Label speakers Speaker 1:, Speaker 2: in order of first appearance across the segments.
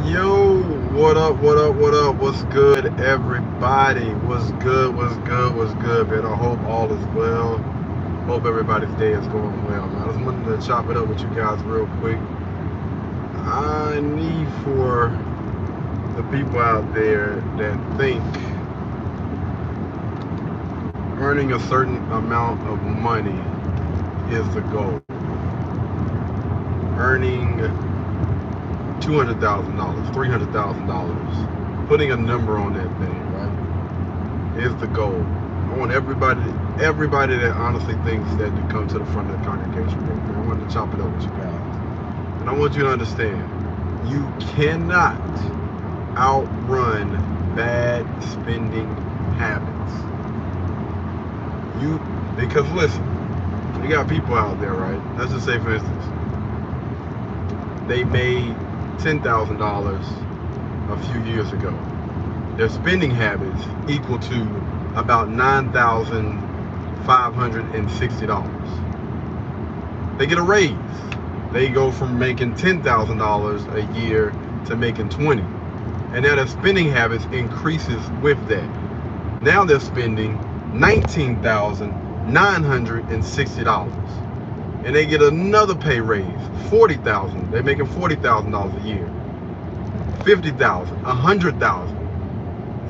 Speaker 1: Yo, what up, what up, what up? What's good, everybody? What's good, what's good, what's good, man? I hope all is well. Hope everybody's day is going well, man. I just wanted to chop it up with you guys real quick. I need for the people out there that think earning a certain amount of money is the goal. Earning $200,000, $300,000, putting a number on that thing, right, is the goal. I want everybody that honestly thinks that to come to the front of the congregation real quick. I want to chop it up with you guys. And I want you to understand, you cannot outrun bad spending habits. You Because listen, you got people out there, right? Let's just say for instance, they made $10,000 a few years ago. Their spending habits equal to about $9,560. They get a raise. They go from making $10,000 a year to making 20. And now their spending habits increases with that. Now they're spending $19,960. And they get another pay raise, $40,000. They're making $40,000 a year. $50,000, $100,000.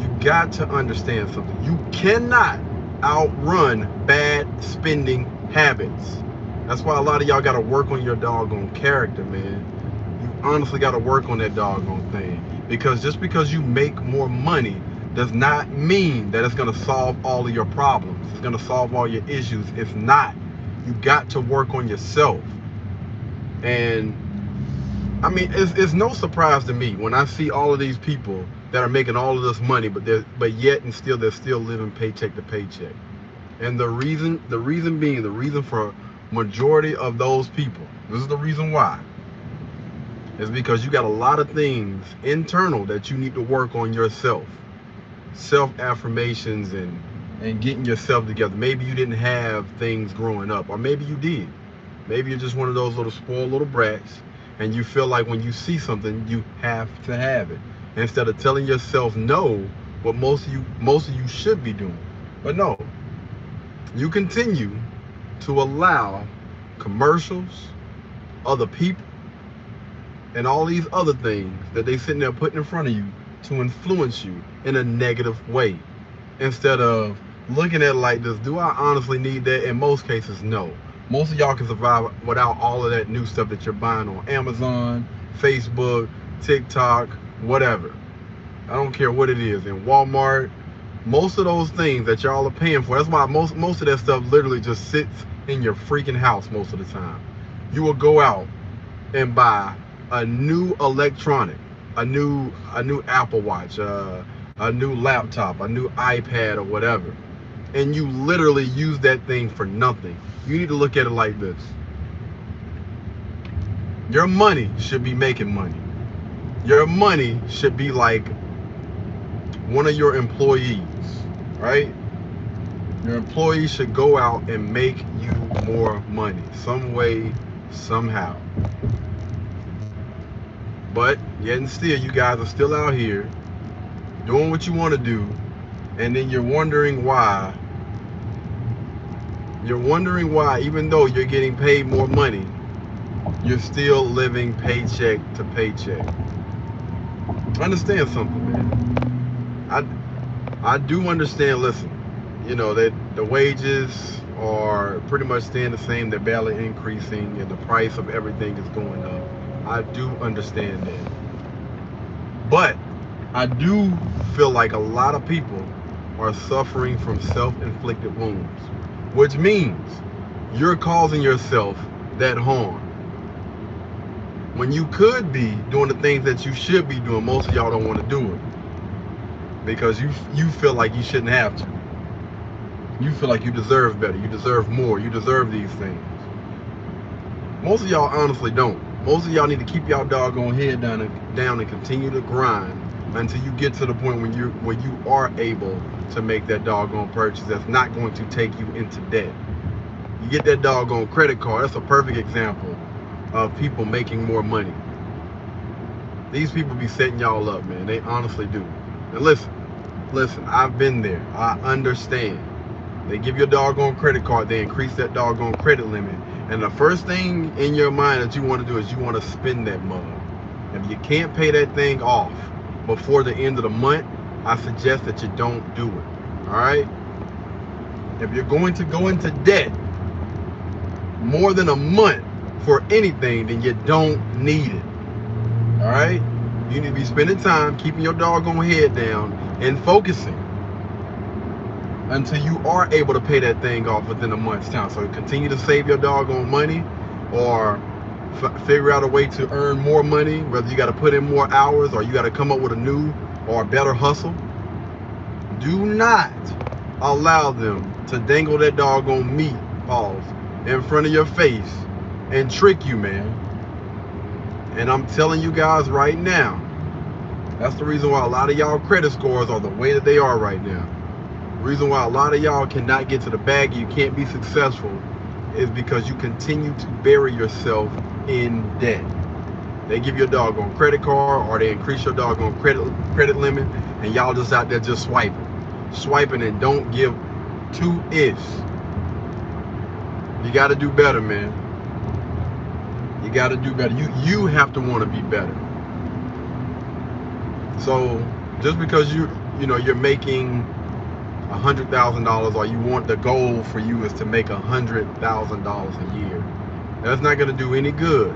Speaker 1: You got to understand something. You cannot outrun bad spending habits. That's why a lot of y'all got to work on your doggone character, man. You honestly got to work on that doggone thing. Because just because you make more money does not mean that it's going to solve all of your problems. It's going to solve all your issues. It's not. You got to work on yourself. And I mean, it's no surprise to me when I see all of these people that are making all of this money, but yet and still they're still living paycheck to paycheck. And the reason for majority of those people, this is the reason why, is because you got a lot of things internal that you need to work on yourself, self affirmations and getting yourself together. Maybe you didn't have things growing up, or maybe you did. Maybe you're just one of those little spoiled little brats, and you feel like when you see something, you have to have it. Instead of telling yourself no, what most of you should be doing. But no, you continue to allow commercials, other people, and all these other things that they sitting there putting in front of you to influence you in a negative way. Instead of looking at it like this, do I honestly need that? In most cases, no. Most of y'all can survive without all of that new stuff that you're buying on Amazon, Facebook, TikTok, whatever. I don't care what it is. In Walmart, most of those things that y'all are paying for, that's why most of that stuff literally just sits in your freaking house most of the time. You will go out and buy a new electronic, a new Apple Watch, a new laptop, a new iPad or whatever, and you literally use that thing for nothing. You need to look at it like this. Your money should be making money. Your money should be like one of your employees, right? Your employees should go out and make you more money some way, somehow. But yet and still, you guys are still out here doing what you want to do, and then you're wondering why, even though you're getting paid more money, you're still living paycheck to paycheck. Understand something, man. I do understand. Listen, that the wages are pretty much staying the same. They're barely increasing, and the price of everything is going up. I do understand that, but I do feel like a lot of people are suffering from self-inflicted wounds, which means you're causing yourself that harm when you could be doing the things that you should be doing. Most of y'all don't want to do it because you feel like you shouldn't have to. You feel like you deserve better, you deserve more, you deserve these things. Most of y'all honestly don't. Most of y'all need to keep y'all doggone head down and continue to grind until you get to the point when you are able to make that doggone purchase that's not going to take you into debt. You get that doggone credit card. That's a perfect example of people making more money. These people be setting y'all up, man. They honestly do. And listen, I've been there. I understand. They give you a doggone credit card, they increase that doggone credit limit, and the first thing in your mind that you want to do is you want to spend that mug. If you can't pay that thing off before the end of the month, I suggest that you don't do it. All right? If you're going to go into debt more than a month for anything, then you don't need it. All right? You need to be spending time keeping your doggone head down and focusing until you are able to pay that thing off within a month's time. So continue to save your doggone money, or figure out a way to earn more money, whether you got to put in more hours or you got to come up with a new or a better hustle. Do not allow them to dangle that doggone meat balls in front of your face and trick you, man. And I'm telling you guys right now, that's the reason why a lot of y'all credit scores are the way that they are right now. The reason why a lot of y'all cannot get to the bag and you can't be successful is because you continue to bury yourself in debt. They give you a doggone credit card, or they increase your doggone credit limit, and y'all just out there just swiping and don't give two ifs. You got to do better, man. You got to do better. You have to want to be better. So just because you're making $100,000, or you want, the goal for you is to make $100,000 a year, that's not going to do any good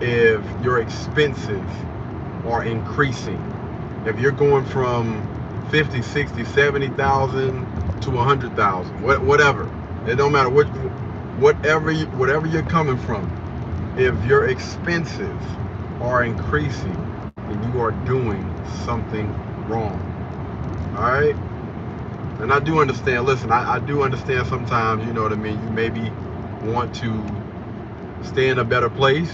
Speaker 1: if your expenses are increasing. If you're going from 50, 60, 70,000 to 100,000, whatever, it don't matter whatever you're coming from. If your expenses are increasing, then you are doing something wrong. All right? And I do understand, listen, I do understand sometimes, you know what I mean, you maybe want to stay in a better place.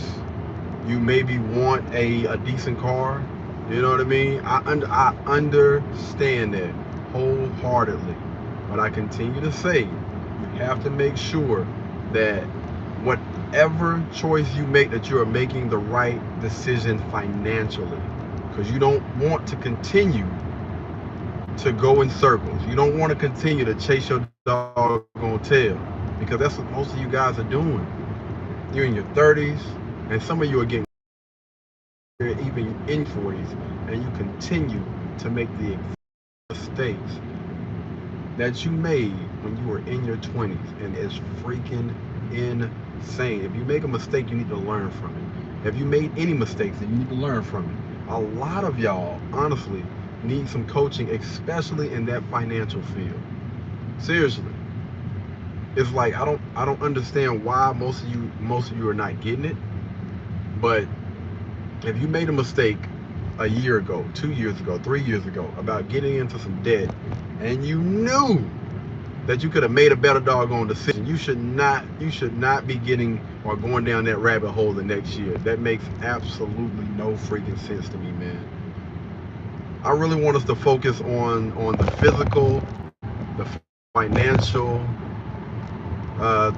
Speaker 1: You maybe want a decent car. You know what I mean? I understand that wholeheartedly. But I continue to say, you have to make sure that whatever choice you make, that you are making the right decision financially. Because you don't want to continue to go in circles. You don't want to continue to chase your doggone tail, because that's what most of you guys are doing. You're in your 30s, and some of you are getting even in 40s, and you continue to make the mistakes that you made when you were in your 20s, and it's freaking insane. If you make a mistake, you need to learn from it. If you made any mistakes, then you need to learn from it. A lot of y'all, honestly, need some coaching, especially in that financial field. Seriously. It's like I don't understand why most of you are not getting it. But if you made a mistake a year ago, 2 years ago, 3 years ago about getting into some debt, and you knew that you could have made a better doggone decision, you should not be getting or going down that rabbit hole the next year. That makes absolutely no freaking sense to me, man. I really want us to focus on the physical, the financial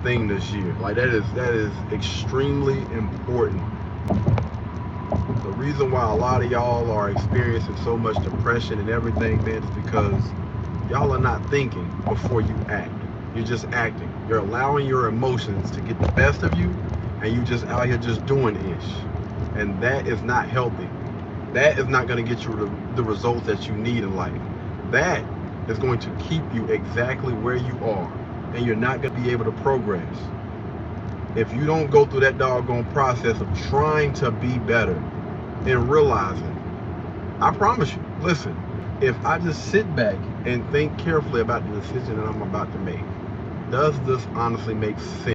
Speaker 1: thing this year. Like that is extremely important. The reason why a lot of y'all are experiencing so much depression and everything, man, is because y'all are not thinking before you act. You're just acting. You're allowing your emotions to get the best of you, and you just out here just doing ish. And that is not healthy. That is not going to get you the results that you need in life. That is going to keep you exactly where you are, and you're not going to be able to progress if you don't go through that doggone process of trying to be better and realizing. I promise you, listen, if I just sit back and think carefully about the decision that I'm about to make, does this honestly make sense?